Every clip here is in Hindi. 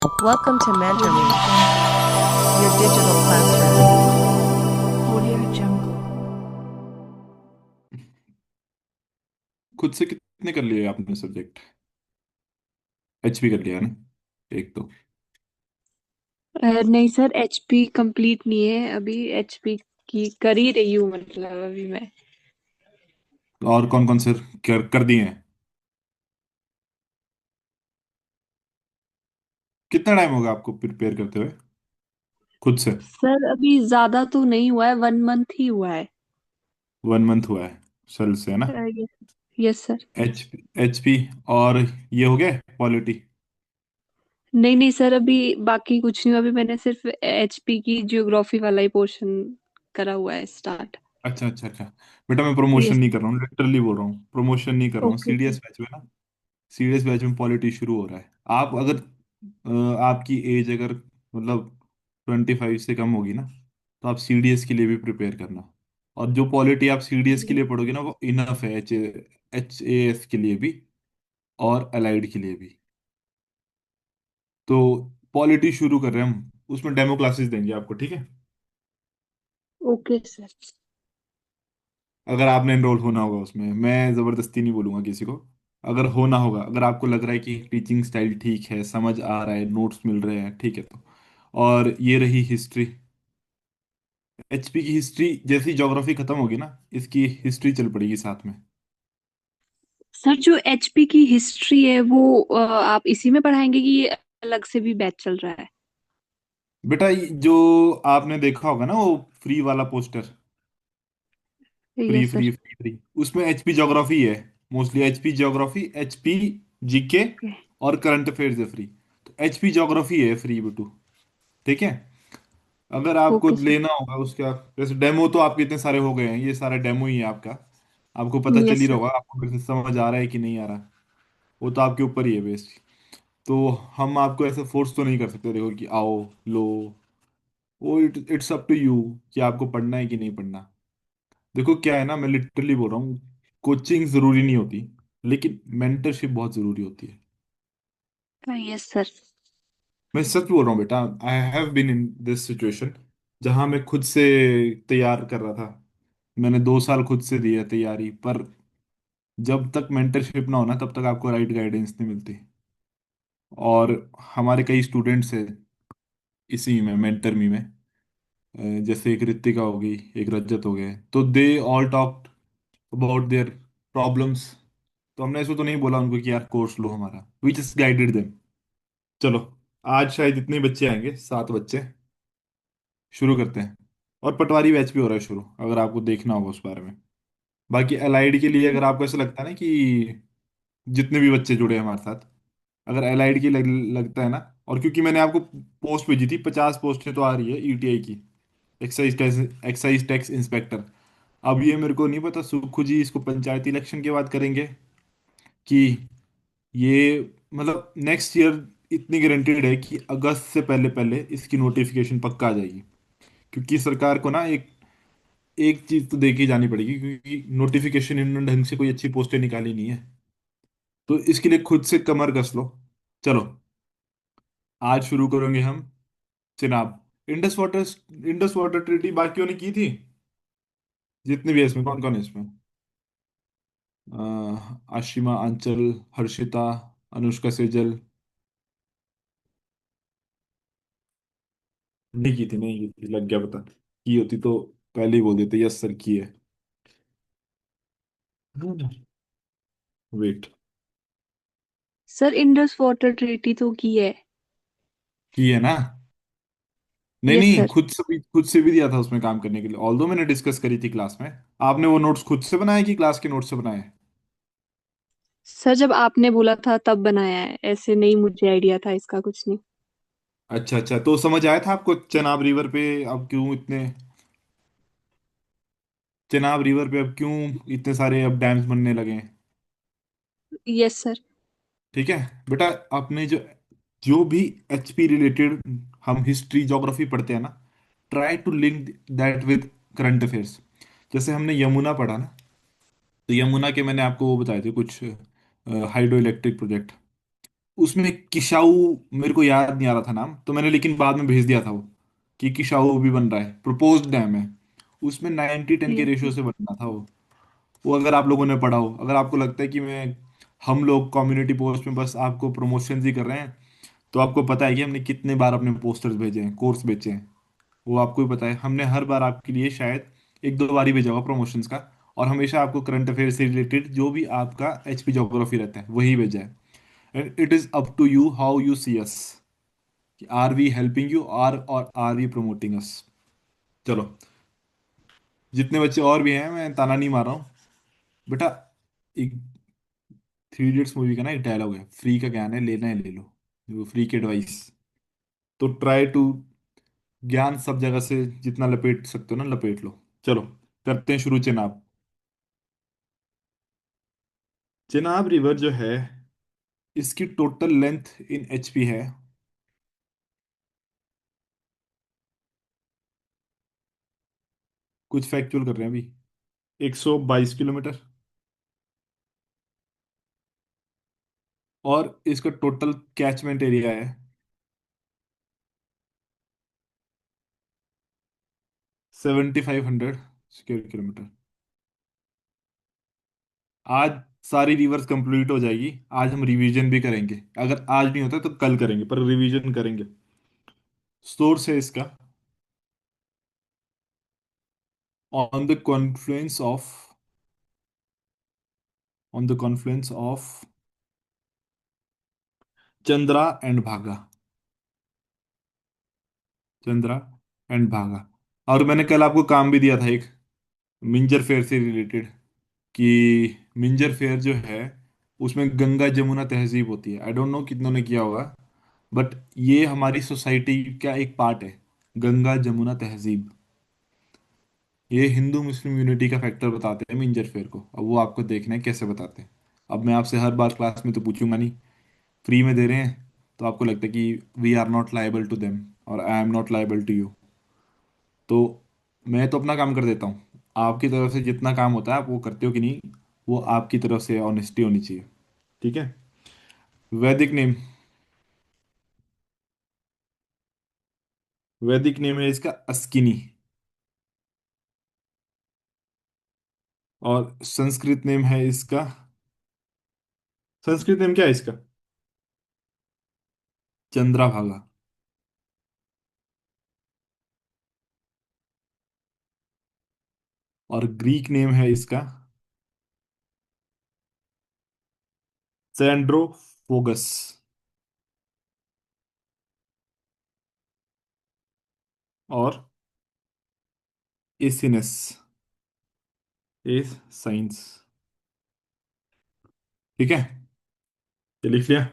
Welcome to Audio MentorMe, Jungle. your digital classroom. Audio Jungle. खुद से कितने कर लिए आपने सब्जेक्ट? एचपी कर लिया ना? एक तो। नहीं सर, एचपी कंप्लीट नहीं है अभी। एचपी की कर ही रही हूँ, मतलब अभी मैं। और कौन कौन से कर दिए हैं? कितना टाइम होगा आपको प्रिपेयर करते हुए खुद से? सर अभी ज्यादा तो नहीं हुआ है, 1 मंथ ही हुआ है। 1 मंथ हुआ है सल से, है ना? यस। Yes sir. एचपी और ये हो गया पॉलिटी? नहीं नहीं सर, अभी बाकी कुछ नहीं हुआ। अभी मैंने सिर्फ एचपी की जियोग्राफी वाला ही पोर्शन करा हुआ है स्टार्ट। अच्छा अच्छा अच्छा। बेटा मैं प्रमोशन यस। नहीं कर रहा हूँ, लिटरली बोल रहा हूँ, प्रमोशन नहीं कर रहा हूँ। Okay sir. सीडीएस बैच में ना, सीडीएस बैच में पॉलिटी शुरू हो रहा है। आप अगर आपकी एज अगर मतलब 25 से कम होगी ना, तो आप सीडीएस के लिए भी प्रिपेयर करना। और जो पॉलिटी आप सीडीएस के लिए पढ़ोगे ना, वो इनफ है एच ए एस के लिए भी और अलाइड के लिए भी। तो पॉलिटी शुरू कर रहे हैं हम, उसमें डेमो क्लासेस देंगे आपको, ठीक है? Okay sir. अगर आपने एनरोल होना होगा उसमें, मैं ज़बरदस्ती नहीं बोलूँगा किसी को। अगर होना होगा, अगर आपको लग रहा है कि टीचिंग स्टाइल ठीक है, समझ आ रहा है, नोट्स मिल रहे हैं, ठीक है तो। और ये रही हिस्ट्री। एचपी की हिस्ट्री जैसी ज्योग्राफी खत्म होगी ना, इसकी हिस्ट्री चल पड़ेगी साथ में। सर जो एचपी की हिस्ट्री है वो आप इसी में पढ़ाएंगे कि ये अलग से भी बैच चल रहा है? बेटा जो आपने देखा होगा ना, वो फ्री वाला poster, free yes free sir. Free free, उसमें एचपी ज्योग्राफी है। Mostly HP geography, HP GK okay. और करंट अफेयर्स है फ्री। तो एचपी ज्योग्राफी है फ्री बिटू, ठीक है? अगर आपको ओके सर। लेना होगा उसका, जैसे डेमो तो आपके इतने सारे हो गए हैं, ये सारा डेमो ही है आपका। आपको पता चल यस ही रहा सर। होगा, आपको मेरे से समझ आ रहा है कि नहीं आ रहा। वो तो आपके ऊपर ही है बेस्ट। तो हम आपको ऐसे फोर्स तो नहीं कर सकते, देखो कि आओ लो। वो इट्स अप टू यू कि आपको पढ़ना है कि नहीं पढ़ना। देखो क्या है ना, मैं लिटरली बोल रहा हूँ, कोचिंग जरूरी नहीं होती, लेकिन मेंटरशिप बहुत जरूरी होती है। Yes sir. मैं सच बोल रहा हूँ बेटा, I have been in this situation, जहां मैं खुद से तैयार कर रहा था। मैंने 2 साल खुद से दी है तैयारी, पर जब तक मेंटरशिप ना हो ना, तब तक आपको राइट गाइडेंस नहीं मिलती। और हमारे कई स्टूडेंट्स हैं इसी में, मेंटर मी में। जैसे एक रितिका होगी, एक रजत हो गए, तो they all talk about their problems. तो हमने ऐसे तो नहीं बोला उनको कि यार कोर्स लो हमारा, वी जस्ट गाइडेड देम। चलो, आज शायद इतने ही बच्चे आएंगे, 7 बच्चे। शुरू करते हैं। और पटवारी बैच भी हो रहा है शुरू, अगर आपको देखना होगा उस बारे में। बाकी एलाइड के लिए अगर आपको ऐसा लगता है ना कि जितने भी बच्चे जुड़े हैं हमारे साथ, अगर एलाइड की लगता है ना, और क्योंकि मैंने आपको पोस्ट भेजी थी, 50 पोस्टें तो आ रही है ईटीआई की, एक्साइज टैक्स इंस्पेक्टर। अब ये मेरे को नहीं पता सुखू जी इसको पंचायती इलेक्शन के बाद करेंगे कि ये, मतलब नेक्स्ट ईयर इतनी गारंटेड है कि अगस्त से पहले पहले इसकी नोटिफिकेशन पक्का आ जाएगी। क्योंकि सरकार को ना एक एक चीज तो देखी जानी पड़ेगी, क्योंकि नोटिफिकेशन इन्होंने ढंग से कोई अच्छी पोस्टें निकाली नहीं है। तो इसके लिए खुद से कमर कस लो। चलो, आज शुरू करेंगे हम चिनाब। इंडस वाटर ट्रीटी बाकियों ने की थी, जितने भी है इसमें, कौन कौन है इसमें? आशिमा, अंचल, हर्षिता, अनुष्का सेजल। नहीं की थी, नहीं की थी, लग गया पता। की होती तो पहले ही बोल देते यस सर की है। Wait, sir Indus water treaty तो की है। की है ना? नहीं यस नहीं, सर। खुद से भी दिया था उसमें काम करने के लिए, ऑल्दो मैंने डिस्कस करी थी क्लास में। आपने वो नोट्स खुद से बनाए कि क्लास के नोट्स से बनाए? सर जब आपने बोला था तब बनाया है, ऐसे नहीं मुझे आइडिया था इसका कुछ नहीं। अच्छा अच्छा, तो समझ आया था आपको चेनाब रिवर पे अब क्यों इतने, चेनाब रिवर पे अब क्यों इतने सारे अब डैम्स बनने लगे हैं? Yes sir. ठीक है बेटा, आपने जो जो भी एचपी रिलेटेड हम हिस्ट्री ज्योग्राफी पढ़ते हैं ना, try to link that with current affairs. जैसे हमने यमुना पढ़ा ना, तो यमुना के मैंने आपको वो बताए थे कुछ हाइड्रो इलेक्ट्रिक प्रोजेक्ट। उसमें किशाऊ, मेरे को याद नहीं आ रहा था नाम, तो मैंने लेकिन बाद में भेज दिया था वो, कि किशाऊ भी बन रहा है, प्रपोज्ड डैम है। उसमें 90-10 के यस रेशियो सर। से बनना था वो अगर आप लोगों ने पढ़ा हो, अगर आपको लगता है कि मैं हम लोग कम्युनिटी पोस्ट में बस आपको प्रमोशन ही कर रहे हैं, तो आपको पता है कि हमने कितने बार अपने पोस्टर्स भेजे हैं, कोर्स बेचे हैं, वो आपको भी पता है। हमने हर बार आपके लिए शायद एक दो बार ही भेजा होगा प्रमोशंस का, और हमेशा आपको करंट अफेयर से रिलेटेड जो भी आपका एचपी ज्योग्राफी रहता है वही भेजा है। And it is up to you how you see us, are we helping you are और आर वी प्रमोटिंग अस। चलो, जितने बच्चे और भी हैं, मैं ताना नहीं मार रहा हूँ बेटा। एक थ्री इडियट्स मूवी का ना एक डायलॉग है, फ्री का ज्ञान है, लेना है ले लो, वो फ्री की एडवाइस। तो ट्राई टू ज्ञान सब जगह से जितना लपेट सकते हो ना लपेट लो। चलो, करते हैं शुरू। चेनाब। चेनाब रिवर जो है, इसकी टोटल लेंथ इन एचपी है, कुछ फैक्चुअल कर रहे हैं अभी, 122 किलोमीटर। और इसका टोटल कैचमेंट एरिया है 7500 स्क्वायर किलोमीटर। आज सारी रिवर्स कंप्लीट हो जाएगी, आज हम रिवीजन भी करेंगे, अगर आज नहीं होता तो कल करेंगे, पर रिवीजन करेंगे। सोर्स है इसका on the Confluence of, on the Confluence of Chandra and भागा, चंद्रा एंड भागा। और मैंने कल आपको काम भी दिया था एक, मिंजर फेयर से रिलेटेड, कि मिंजर फेयर जो है उसमें गंगा जमुना तहजीब होती है। आई डोंट नो कितनों ने किया होगा, बट ये हमारी सोसाइटी का एक पार्ट है, गंगा जमुना तहजीब। ये हिंदू मुस्लिम यूनिटी का फैक्टर बताते हैं मिंजर फेयर को। अब वो आपको देखना है कैसे बताते हैं। अब मैं आपसे हर बार क्लास में तो पूछूंगा नहीं, फ्री में दे रहे हैं, तो आपको लगता है कि we are not liable to them और I am not liable to you. तो मैं तो अपना काम कर देता हूँ, आपकी तरफ से जितना काम होता है आप वो करते हो कि नहीं, वो आपकी तरफ से ऑनेस्टी होनी चाहिए। ठीक है। वैदिक नेम, वैदिक नेम है इसका अस्किनी। और संस्कृत नेम है इसका, संस्कृत नेम क्या है इसका? चंद्राभागा। और ग्रीक नेम है इसका सैंड्रोफोगस। और एसिनस, ए साइंस। ठीक है, ये लिख लिया।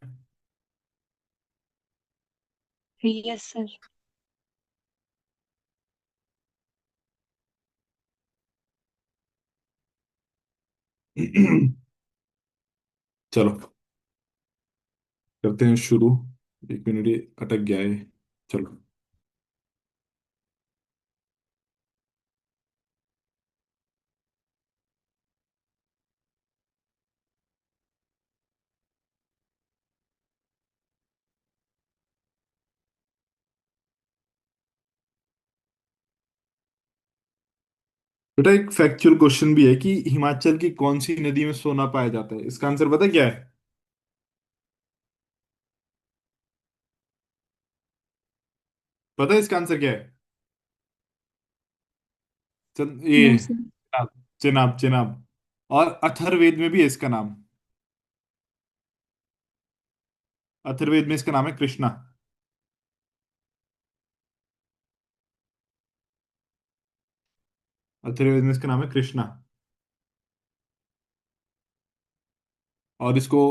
Yes sir. चलो, करते हैं शुरू। एक मिनट, ये अटक गया है। चलो। बेटा एक फैक्चुअल क्वेश्चन भी है कि हिमाचल की कौन सी नदी में सोना पाया जाता है, इसका आंसर पता क्या है? पता है इसका आंसर क्या है? ये नो सर। चिनाब, चिनाब चिनाब। और अथर्ववेद में भी है इसका नाम, अथर्ववेद में इसका नाम है कृष्णा। अथर्ववेद में इसका नाम है कृष्णा। और इसको,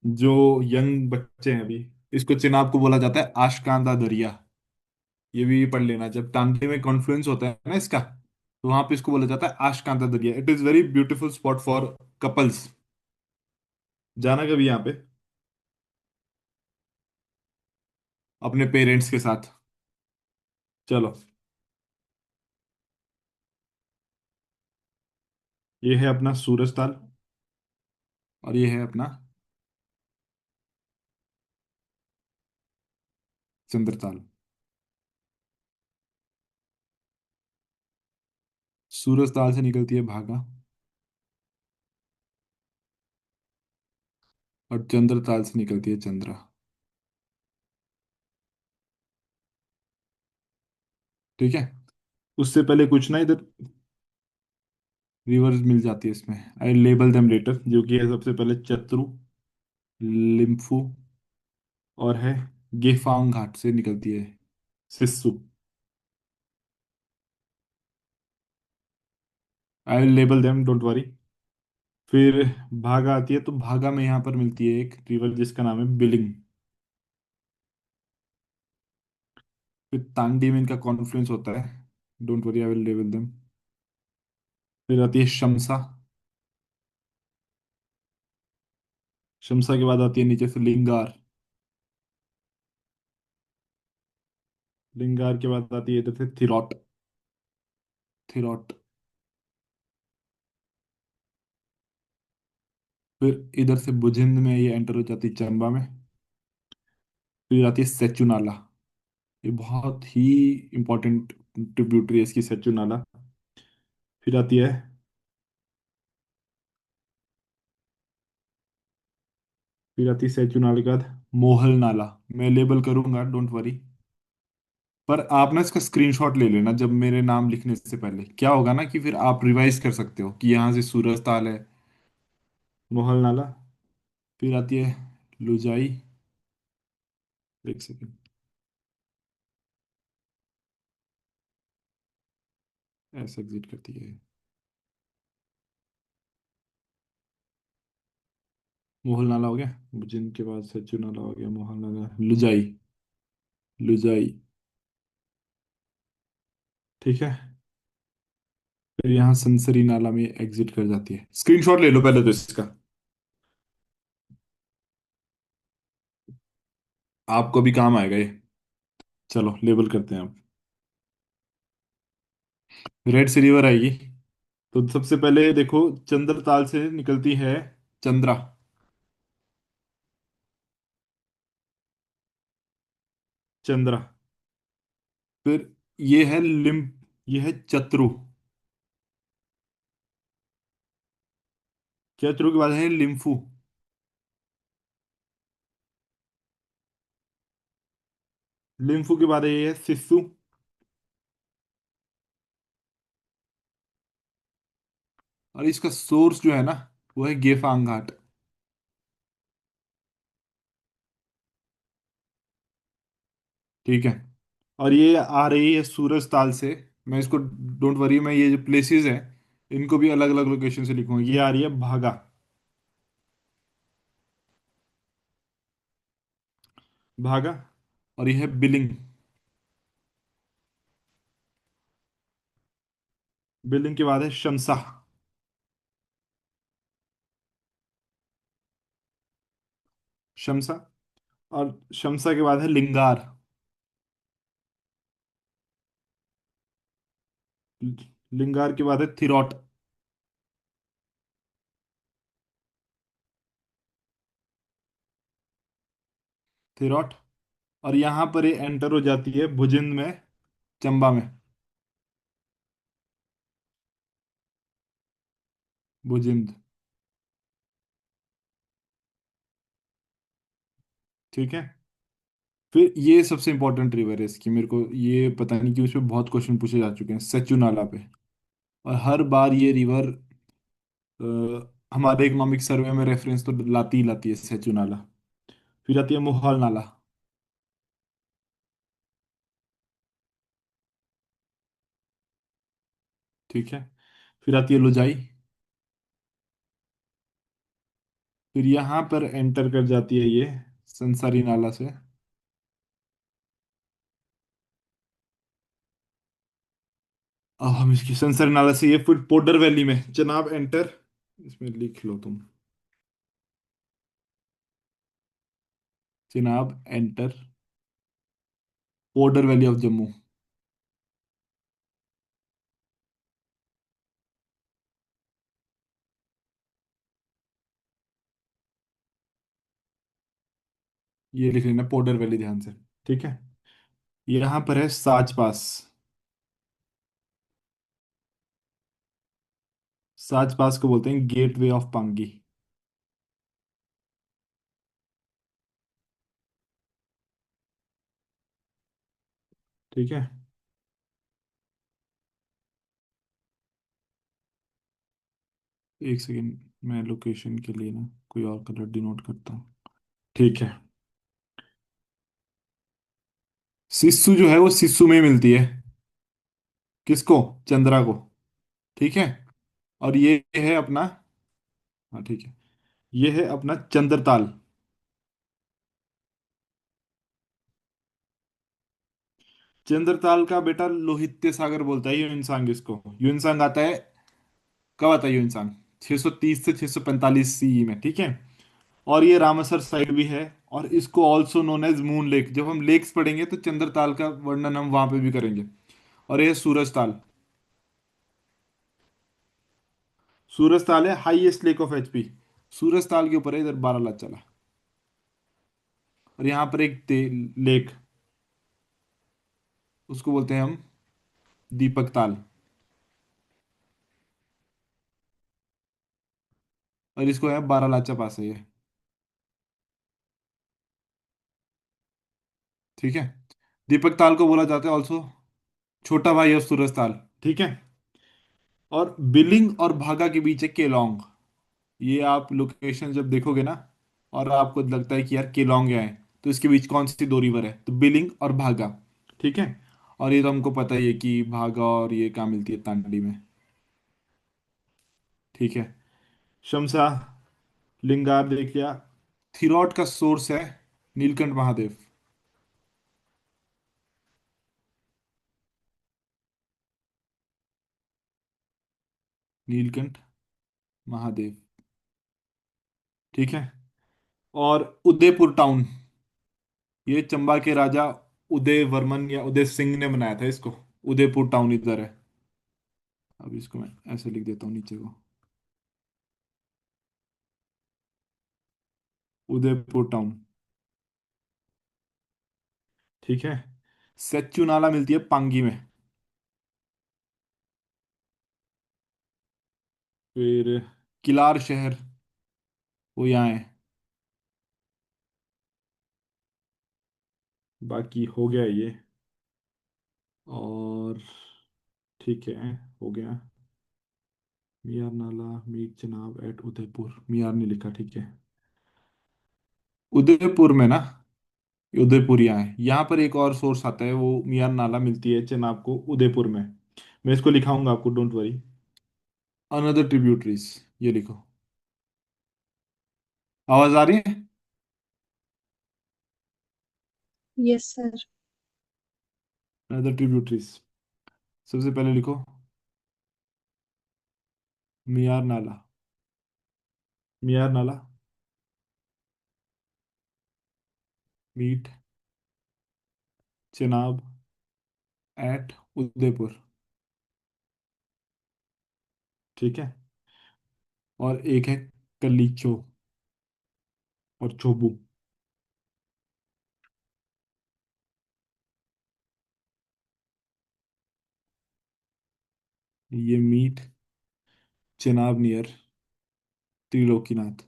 जो यंग बच्चे हैं अभी, इसको चिनाब को बोला जाता है आशकांदा दरिया। ये भी पढ़ लेना, जब तांडे में कॉन्फ्लुएंस होता है ना इसका, तो वहां पे इसको बोला जाता है आशकांता दरिया। It is very beautiful spot for couples. जाना कभी यहाँ पे अपने पेरेंट्स के साथ। चलो, ये है अपना सूरज ताल, और ये है अपना चंद्रताल। सूरज ताल से निकलती है भागा, और चंद्रताल से निकलती है चंद्रा। ठीक है। उससे पहले कुछ ना इधर रिवर्स मिल जाती है इसमें, आई लेबल देम लेटर, जो कि है सबसे पहले चत्रु, लिम्फू, और है गेफांग घाट से निकलती है सिस्सू। आई लेबल देम, डोंट वरी। फिर भागा आती है, तो भागा में यहाँ पर मिलती है एक रिवर जिसका नाम है बिलिंग। फिर तांडी में इनका कॉन्फ्लुएंस होता है, don't worry, I will label them. फिर आती है शमसा। शमसा के बाद आती है नीचे से लिंगार। लिंगार के बाद आती है इधर से थिरॉट। थिरॉट। फिर इधर से बुझिंद में ये एंटर हो जाती है चंबा में। फिर आती है सेचू नाला। ये बहुत ही इंपॉर्टेंट ट्रिब्यूटरी है इसकी, सेचू नाला। फिर आती है, सेचू नाले के बाद मोहल नाला। मैं लेबल करूंगा, डोंट वरी। पर आप ना इसका स्क्रीनशॉट ले लेना, जब मेरे नाम लिखने से पहले क्या होगा ना कि फिर आप रिवाइज कर सकते हो कि यहाँ से सूरज ताल है, मोहल नाला। फिर आती है लुजाई। एक सेकेंड, ऐसे एग्जिट करती है। मोहल नाला हो गया, जिनके बाद सच्चू नाला हो गया, मोहल नाला, लुजाई। लुजाई। ठीक है। फिर यहाँ संसरी नाला में एग्जिट कर जाती है। स्क्रीनशॉट ले लो पहले तो इसका, आपको भी काम आएगा ये। चलो लेबल करते हैं अब। रेड सी रिवर आएगी, तो सबसे पहले देखो, चंद्रताल से निकलती है चंद्रा। चंद्रा। फिर ये है ये है चत्रु। चत्रु के बाद है लिम्फू। लिम्फू के बाद है ये है सिस्सु। और इसका सोर्स जो है ना, वो है गेफांग घाट। ठीक है। और ये आ रही है सूरज ताल से। मैं इसको, डोंट वरी, मैं ये जो प्लेसेस है इनको भी अलग अलग लोकेशन से लिखूंगा। ये आ रही है भागा। भागा। और ये है बिलिंग। बिलिंग के बाद है शमसा। शमसा। और शमसा के बाद है लिंगार। लिंगार के बाद है थिरॉट। थिरॉट। और यहाँ पर ये एंटर हो जाती है भुजिंद में, चंबा में। भुजिंद। ठीक है। फिर ये सबसे इंपॉर्टेंट रिवर है इसकी, मेरे को ये पता नहीं कि उसमें बहुत क्वेश्चन पूछे जा चुके हैं, सचू नाला पे। और हर बार ये रिवर हमारे इकोनॉमिक सर्वे में रेफरेंस तो लाती है सचू नाला। फिर आती है मोहाल नाला। ठीक है। फिर आती है लुजाई। फिर यहाँ पर एंटर कर जाती है ये संसारी नाला से। अब हम इसकी संसारी नाला से ये फिर पोडर वैली में जनाब एंटर, इसमें लिख लो तुम, जनाब enter powder valley of Jammu. ये लिख लेना पोडर वैली ध्यान से। ठीक है। यहाँ पर है साच पास। साच पास को बोलते हैं गेट वे ऑफ पांगी। ठीक है। एक सेकेंड, मैं लोकेशन के लिए ना कोई और कलर डिनोट करता हूँ। ठीक है। सिस्सू जो है वो सिस्सू में मिलती है। किसको? चंद्रा को। ठीक है। और ये है अपना, हाँ ठीक है, ये है अपना चंद्रताल। चंद्रताल का बेटा लोहित्य सागर बोलता है यूनसांग इसको। यूनसांग आता है, कब आता है यूनसांग? 630 से 645 सीई में। ठीक है। और ये रामसर साइड भी है। और इसको also known as moon lake. जब हम लेक्स पढ़ेंगे तो चंद्रताल का वर्णन हम वहां पे भी करेंगे। और ये सूरज ताल। सूरज ताल है हाईएस्ट लेक ऑफ एचपी। सूरज ताल के ऊपर है इधर बारालाचा। और यहाँ पर एक लेक, उसको बोलते हैं हम दीपक ताल। और इसको है बारालाचा पास है ये। ठीक है। दीपक ताल को बोला जाता है ऑल्सो छोटा भाई ऑफ सूरज ताल। ठीक है। और बिलिंग और भागा के बीच है केलोंग। ये आप लोकेशन जब देखोगे ना, और आपको लगता है कि यार केलोंग है, तो इसके बीच कौन सी दो रिवर है? तो बिलिंग और भागा। ठीक है। और ये तो हमको पता ही है कि भागा और ये कहाँ मिलती है, तांडी में। ठीक है। शमसा लिंगार देख लिया। थिरॉट का सोर्स है नीलकंठ महादेव। नीलकंठ महादेव। ठीक है। और उदयपुर टाउन, ये चंबा के राजा उदय वर्मन या उदय सिंह ने बनाया था इसको। उदयपुर टाउन इधर है। अब इसको मैं ऐसे लिख देता हूँ नीचे को, उदयपुर टाउन। ठीक है। सेच्चू नाला मिलती है पांगी में। फिर किलार शहर, वो यहाँ है। बाकी हो गया ये। और ठीक है, हो गया। मियार नाला मीर चनाब एट उदयपुर, मियार ने लिखा। ठीक है। उदयपुर में ना, उदयपुर यहाँ है। यहाँ पर एक और सोर्स आता है, वो मियार नाला मिलती है चनाब को उदयपुर में। मैं इसको लिखाऊंगा आपको, डोंट वरी। अनदर ट्रिब्यूटरीज, ये लिखो। आवाज आ रही है? Yes sir. अनदर ट्रिब्यूटरीज, सबसे पहले लिखो मियार नाला। मियार नाला मीट चेनाब एट उदयपुर। ठीक है। और एक है कलीचो और चोबू। ये मीट चेनाब नियर त्रिलोकीनाथ।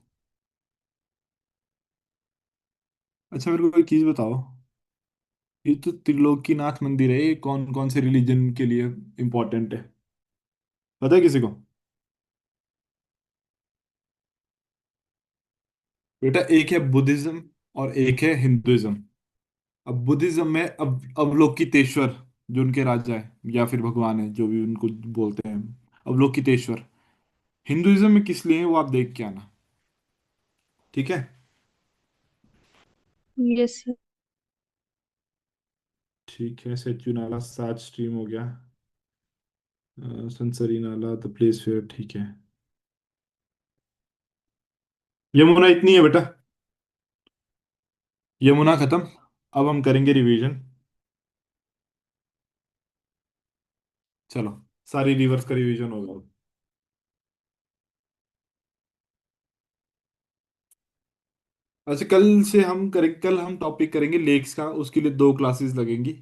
अच्छा मेरे को एक चीज बताओ, ये तो त्रिलोकीनाथ मंदिर है, ये कौन कौन से रिलीजन के लिए इम्पोर्टेंट है? पता है किसी को? बेटा एक है बुद्धिज्म और एक है हिंदुइज्म। अब बुद्धिज्म में अब अवलोकितेश्वर, जो उनके राजा है या फिर भगवान है, जो भी उनको बोलते हैं, अवलोकितेश्वर। हिंदुइज्म में किस लिए है वो आप देख के आना। ठीक है। Yes sir. ठीक है। सेचू नाला सात स्ट्रीम हो गया। संसरी नाला द प्लेस फेयर। ठीक है। यमुना इतनी है बेटा। यमुना खत्म। अब हम करेंगे रिवीजन। चलो, सारी रिवर्स का रिवीजन होगा। अच्छा, कल से हम करें, कल हम टॉपिक करेंगे लेक्स का, उसके लिए दो क्लासेस लगेंगी।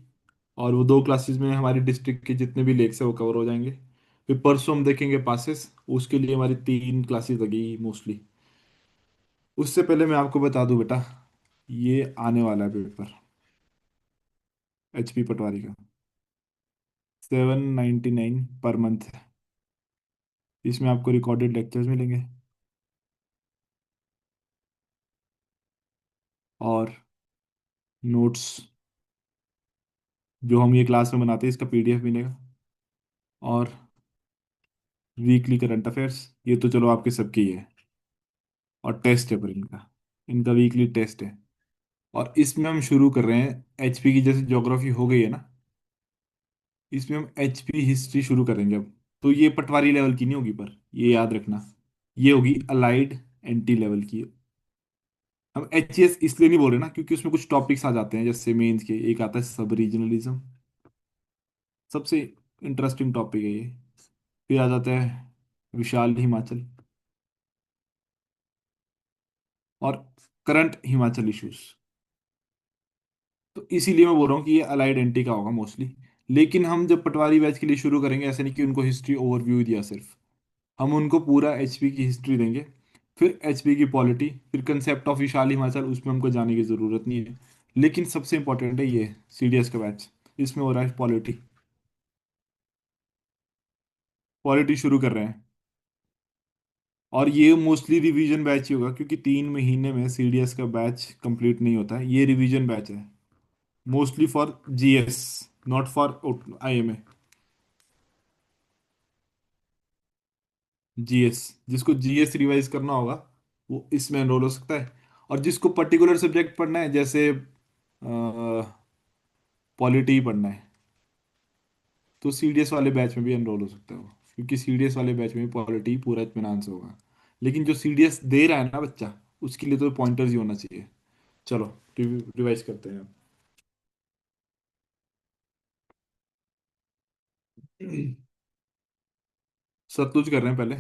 और वो 2 क्लासेस में हमारी डिस्ट्रिक्ट के जितने भी लेक्स है वो कवर हो जाएंगे। फिर परसों हम देखेंगे पासेस, उसके लिए हमारी 3 क्लासेस लगेगी मोस्टली। उससे पहले मैं आपको बता दूं बेटा, ये आने वाला है पेपर HP पटवारी का, 799 पर मंथ है। इसमें आपको रिकॉर्डेड लेक्चर्स मिलेंगे और नोट्स जो हम ये क्लास में बनाते हैं इसका PDF मिलेगा, और वीकली करंट अफेयर्स, ये तो चलो आपके सबके ही है। और टेस्ट है पर इनका, इनका वीकली टेस्ट है। और इसमें हम शुरू कर रहे हैं HP की, जैसे ज्योग्राफी हो गई है ना, इसमें हम HP हिस्ट्री शुरू करेंगे अब। तो ये पटवारी लेवल की नहीं होगी, पर ये याद रखना, ये होगी अलाइड NT लेवल की। हम HES इसलिए नहीं बोल रहे ना, क्योंकि उसमें कुछ टॉपिक्स आ जाते हैं, जैसे मेंस के एक आता है सब रीजनलिज्म, सबसे इंटरेस्टिंग टॉपिक है ये। फिर आ जाता है विशाल हिमाचल, और करंट हिमाचल इश्यूज। तो इसीलिए मैं बोल रहा हूँ कि ये अलाइड NT का होगा मोस्टली। लेकिन हम जब पटवारी बैच के लिए शुरू करेंगे, ऐसे नहीं कि उनको हिस्ट्री ओवरव्यू दिया सिर्फ, हम उनको पूरा HP की हिस्ट्री देंगे, फिर HP की पॉलिटी, फिर कंसेप्ट ऑफ विशाल हिमाचल, उसमें हमको जाने की ज़रूरत नहीं है। लेकिन सबसे इंपॉर्टेंट है ये CDS का बैच, इसमें हो रहा है पॉलिटी। पॉलिटी शुरू कर रहे हैं, और ये मोस्टली रिवीजन बैच ही होगा, क्योंकि 3 महीने में CDS का बैच कंप्लीट नहीं होता है, ये रिवीजन बैच है mostly for GS, not for IMA। GS, जिसको GS रिवाइज करना होगा वो इसमें एनरोल हो सकता है। और जिसको पर्टिकुलर सब्जेक्ट पढ़ना है, जैसे पॉलिटी ही पढ़ना है, तो CDS वाले बैच में भी एनरोल हो सकता है वो, क्योंकि CDS वाले बैच में पॉलिटी पूरा इत्मीनान से होगा। लेकिन जो CDS दे रहा है ना बच्चा, उसके लिए तो पॉइंटर्स ही होना चाहिए। चलो रिवाइज करते हैं अब। सतलुज कर रहे हैं पहले।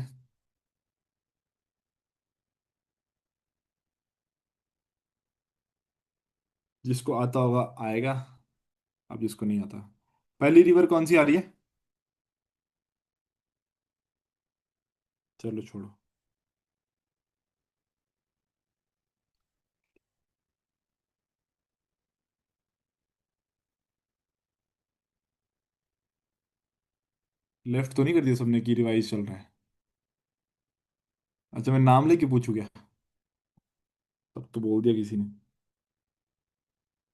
जिसको आता होगा आएगा, अब जिसको नहीं आता, पहली रिवर कौन सी आ रही है? चलो छोड़ो। लेफ्ट तो नहीं कर दिया सबने कि रिवाइज चल रहा है? अच्छा, मैं नाम लेके पूछू क्या? तब तो बोल दिया किसी ने।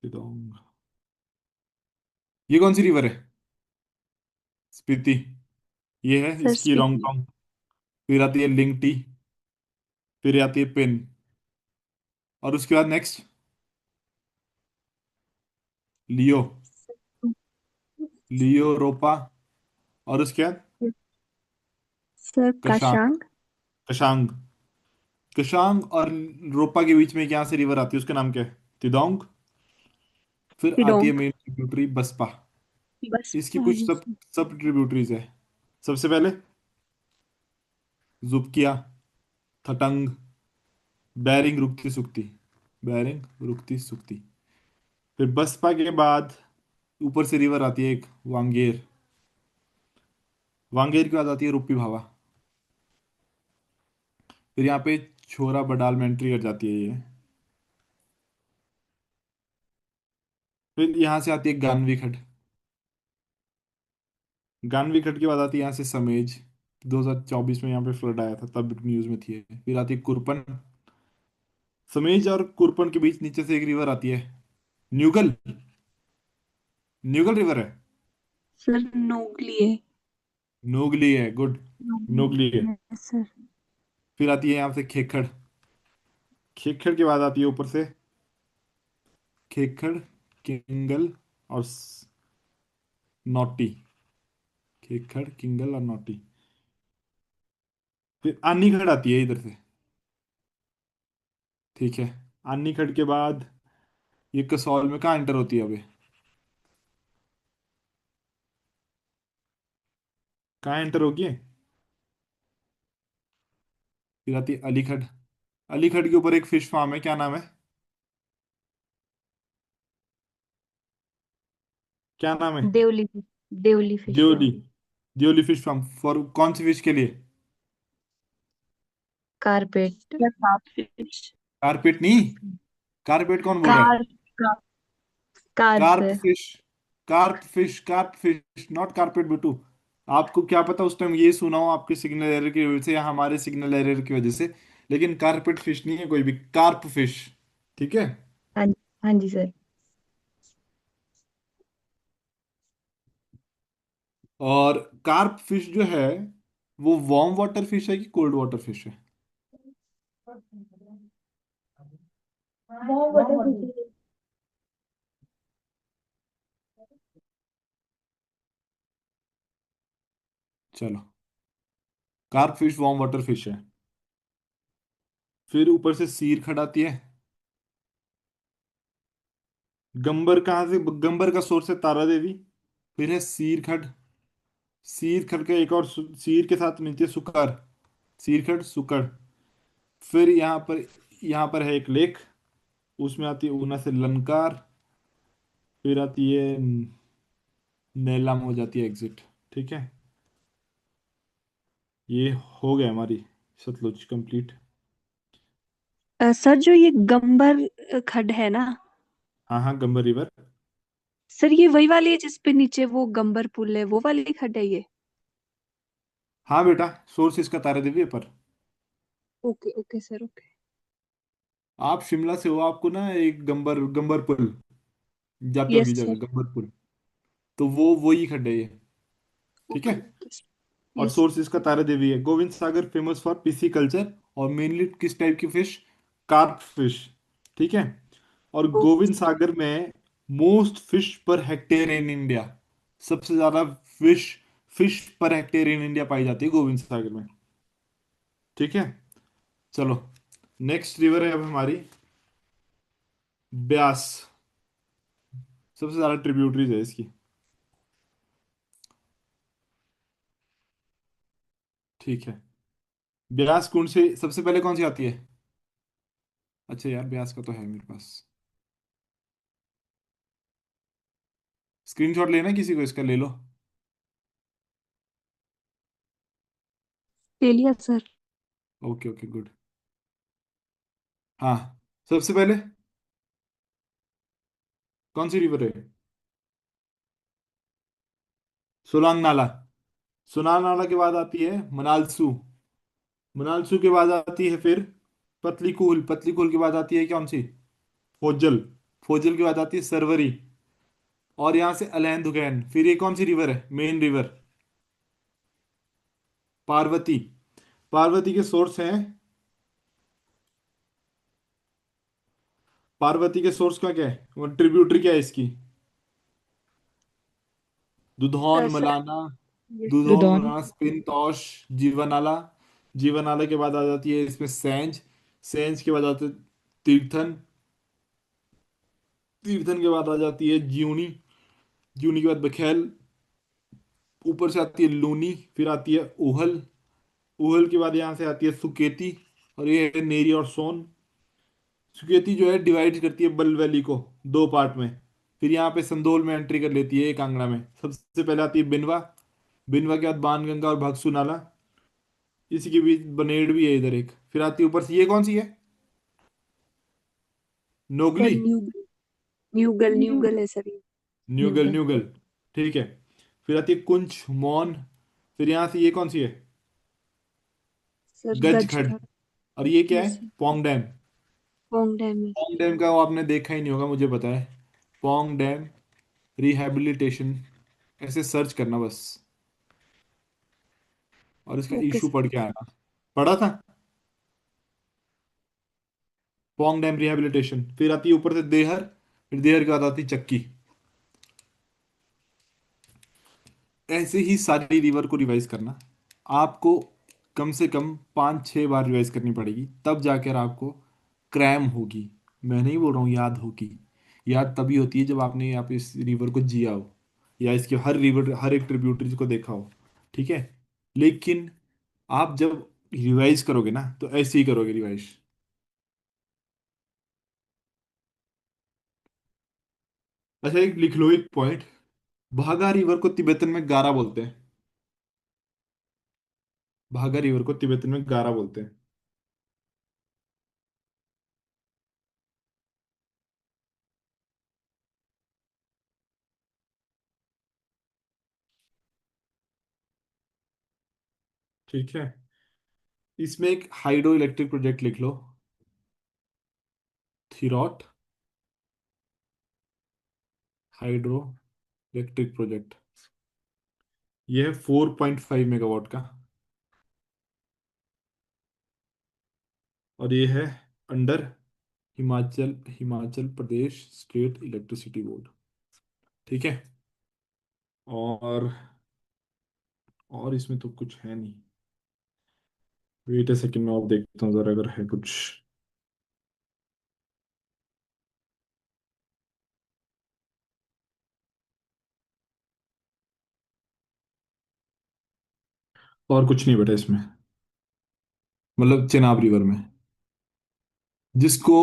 दिदोंग। ये कौन सी रिवर है? स्पीति। ये है सर इसकी स्पीति। रोंगटोंग। फिर आती है लिंगटी, फिर आती है पिन, और उसके बाद नेक्स्ट लियो। लियो रोपा, और उसके बाद सर कशांग। काशांग। कशांग। कशांग और रोपा के बीच में क्या से रिवर आती है, उसका नाम क्या है? तिदोंग। फिर आती है पिडोंग। Main tributary Baspa. बस इसकी कुछ पानी सब से। सब ट्रिब्यूटरीज है। सबसे पहले जुबकिया, थटंग, बैरिंग रुकती सुकती, बैरिंग रुकती सुकती। फिर बसपा के बाद ऊपर से रिवर आती है एक वांगेर। वांगेर के बाद आती है रुपी भावा। फिर यहाँ पे छोरा बडाल में एंट्री कर जाती है ये। फिर यहाँ से आती है गानवी खट। गानवी खट के बाद आती है यहाँ से समेज। 2024 में यहाँ पे फ्लड आया था, तब न्यूज में थी ये। फिर आती है कुरपन। समेज और कुरपन के बीच नीचे से एक रिवर आती है, न्यूगल। न्यूगल रिवर है। सर नोगली है। नोगली है, गुड। नोगली है। नोगली है सर। फिर आती है यहाँ से खेखड़। खेखड़ के बाद आती है ऊपर से खेखड़, किंगल और नोटी। खेखड़, किंगल और नोटी। फिर आनीगढ़ आती है इधर से। ठीक है। आनीगढ़ के बाद ये कसौल में कहाँ एंटर होती है अभी? कहाँ एंटर होगी ये? फिर आती है अलीगढ़। अलीगढ़ के ऊपर एक फिश फार्म है, क्या नाम है? क्या नाम है? Devli. Devli fish Deoli. Farm. Deoli fish farm for कौन सी फिश के लिए? कारपेट। या catfish। कारपेट नहीं। कारपेट कौन बोल रहा है? कार कार कार कार्प से। Fish. Carp fish, carp fish, not carpet बेटू। आपको क्या पता उस टाइम ये सुना हो आपके सिग्नल एरर की वजह से या हमारे सिग्नल एरर की वजह से। लेकिन कारपेट फिश नहीं है कोई भी, कार्प फिश। ठीक है। हाँ। हाँ जी सर। और कार्प फिश जो है वो वार्म वाटर फिश है कि कोल्ड वाटर फिश है? Warm water fish. चलो, carp fish warm water fish है। फिर ऊपर से सीर खड़ाती है। गंबर कहाँ से? गंबर का सोर्स है तारा देवी। फिर है सीर खड। सीर खड का एक और सीर के साथ मिलती है सुकर। सीर खड सुकर। फिर यहाँ पर है एक लेक। उसमें आती है ऊना से लंकार। फिर आती है नेलाम, हो जाती है एग्जिट। ठीक है। ये हो गया हमारी सतलुज कंप्लीट। सर जो ये गंबर खड है ना, हाँ हाँ, गंबर रिवर। सर ये वही वाली है जिसपे नीचे वो गंबर पुल है, वो वाली खड है ये? हाँ बेटा, सोर्स इसका तारा देवी है पर। Okay okay sir, okay. आप शिमला से हो, आपको ना एक गंबर गंबर पुल जाते यस होगी सर। जगह, गंबर पुल। तो वो वही खड्डे है ये। ठीक है। Okay okay sir. और यस। सोर्स इसका तारा देवी है। गोविंद सागर फेमस फॉर पीसी कल्चर। और मेनली किस टाइप की फिश? Carp fish. ठीक है। और ओके गोविंद सर। सागर में most fish per hectare in India. सबसे ज्यादा fish fish per hectare in India पाई जाती है गोविंद सागर में। ठीक है। चलो, नेक्स्ट रिवर है अब हमारी ब्यास। सबसे ज्यादा ट्रिब्यूटरीज है इसकी। ठीक है। ब्यास कुंड से सबसे पहले कौन सी आती है? अच्छा यार, ब्यास का तो है मेरे पास। स्क्रीनशॉट लेना है किसी को इसका, ले लो। ले लिया सर। Okay okay, good. हाँ, सबसे पहले कौन सी रिवर है? सोलांग नाला। सोलांग नाला के बाद आती है मनालसू। मनालसू के बाद आती है फिर पतली कूल। पतली कूल के बाद आती है कौन सी? फोजल। फोजल के बाद आती है सरवरी। और यहाँ से अलैन दुगैन। फिर ये कौन सी रिवर है, मेन रिवर? पार्वती। पार्वती के सोर्स हैं। पार्वती के सोर्स का क्या है, वो ट्रिब्यूटरी क्या है इसकी? Dudhaun, sir. Malana. Yes sir. Dudhaun, Dudhaun. Malana, Spin, Tosh, Jiwanala. Jiwanala के बाद आ जाती है इसमें सेंज। सेंज के बाद आते तीर्थन। तीर्थन के बाद आ जाती है ज्यूनी। ज्यूनी के बाद बखेल। ऊपर से आती है लूनी। फिर आती है उहल। उहल के बाद यहाँ से आती है सुकेती। और ये है नेरी और सोन। सुकेती जो है डिवाइड करती है बल वैली को दो पार्ट में। फिर यहाँ पे संदोल में एंट्री कर लेती है एक कांगड़ा में। सबसे पहले आती है बिनवा। बिनवा के बाद बाणगंगा और भागसू नाला। इसी के बीच बनेड़ भी है इधर एक। फिर आती है ऊपर से, ये कौन सी है? सर नोगली। न्यूगल। न्यूगल न्यूगल है सर ये। न्यूगल, न्यूगन। न्यूगल। ठीक है। फिर आती है कुंच, मौन। फिर यहाँ से ये कौन सी है? सर गज गज खड। खा। और ये क्या है? Yes sir. Pong dam. Pong dam है। पोंग डैम का वो आपने देखा ही नहीं होगा, मुझे पता है। पोंग डैम रिहैबिलिटेशन, ऐसे सर्च करना बस। और इसका ओके इशू सर। पढ़ के आना। पढ़ा था। Pong dam rehabilitation. फिर आती है ऊपर से देहर। फिर देहर के बाद आती है चक्की। ऐसे ही सारी रिवर को रिवाइज करना। आपको कम से कम 5-6 बार रिवाइज करनी पड़ेगी, तब जाकर आपको क्रैम होगी। मैं नहीं बोल रहा हूँ याद होगी। याद तभी होती है जब आपने आप इस रिवर को जिया हो, या इसके हर रिवर, हर एक ट्रिब्यूटरीज को देखा हो। ठीक है। लेकिन आप जब रिवाइज करोगे ना तो ऐसे ही करोगे रिवाइज। अच्छा, एक लिख लो एक पॉइंट। भागा रिवर को तिब्बतन में गारा बोलते हैं। भागा रिवर को तिब्बतन में गारा बोलते हैं। ठीक है। इसमें एक हाइड्रो इलेक्ट्रिक प्रोजेक्ट लिख लो। थीरॉट हाइड्रो इलेक्ट्रिक प्रोजेक्ट। ये है 4.5 मेगावाट का। और ये है under Himachal Himachal Pradesh state electricity board. ठीक है। और इसमें तो कुछ है नहीं। वेट ए सेकंड में और देखता हूँ जरा अगर है कुछ। और कुछ नहीं बेटा इसमें, मतलब चिनाब रिवर में। जिसको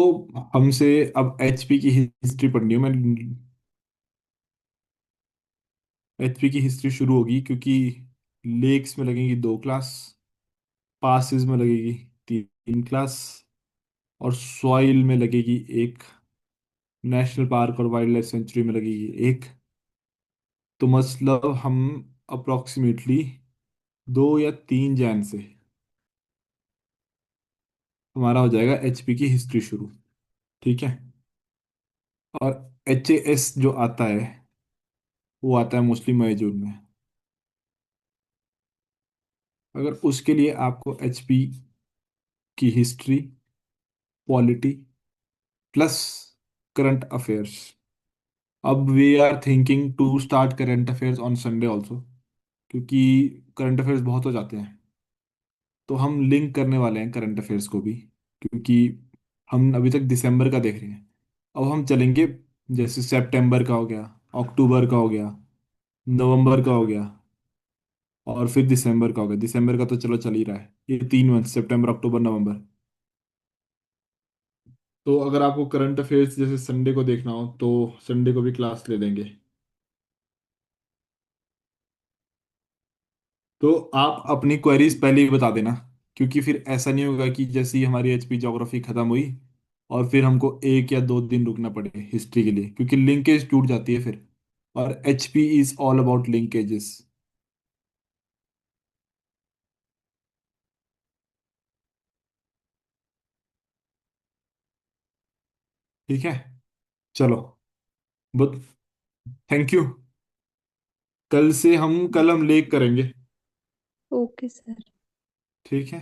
हमसे अब एचपी की हिस्ट्री पढ़नी है। मैं एचपी की हिस्ट्री शुरू होगी क्योंकि लेक्स में लगेगी 2 क्लास, पासिस में लगेगी 3 क्लास, और सॉइल में लगेगी एक, नेशनल पार्क और वाइल्ड लाइफ सेंचुरी में लगेगी एक। तो मतलब हम अप्रोक्सीमेटली 2 या 3 जैन से हमारा हो जाएगा एचपी की हिस्ट्री शुरू। ठीक है। और एच एस जो आता है वो आता है मोस्टली मई जून में। अगर उसके लिए आपको एचपी की history, polity plus current affairs. अब we are thinking to start current affairs on Sunday also, क्योंकि करंट अफेयर्स बहुत हो जाते हैं। तो हम लिंक करने वाले हैं करंट अफेयर्स को भी, क्योंकि हम अभी तक दिसंबर का देख रहे हैं। अब हम चलेंगे, जैसे सितंबर का हो गया, अक्टूबर का हो गया, नवंबर का हो गया, और फिर दिसंबर का हो गया। दिसंबर का तो चलो चल ही रहा है, ये 3 मंथ सितंबर अक्टूबर नवंबर। तो अगर आपको करंट अफेयर्स जैसे संडे को देखना हो तो संडे को भी क्लास ले लेंगे। तो आप अपनी क्वेरीज पहले ही बता देना, क्योंकि फिर ऐसा नहीं होगा कि जैसे ही हमारी एचपी ज्योग्राफी खत्म हुई और फिर हमको 1 या 2 दिन रुकना पड़े हिस्ट्री के लिए, क्योंकि लिंकेज टूट जाती है फिर। और HP is all about linkages. ठीक है। चलो, बहुत थैंक यू। कल हम लेक करेंगे। Okay sir. ठीक है।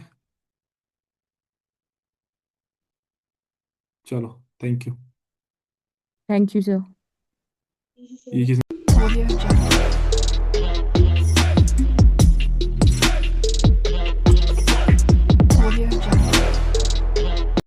चलो, thank you. Thank you sir. ये किस Audio Jungle.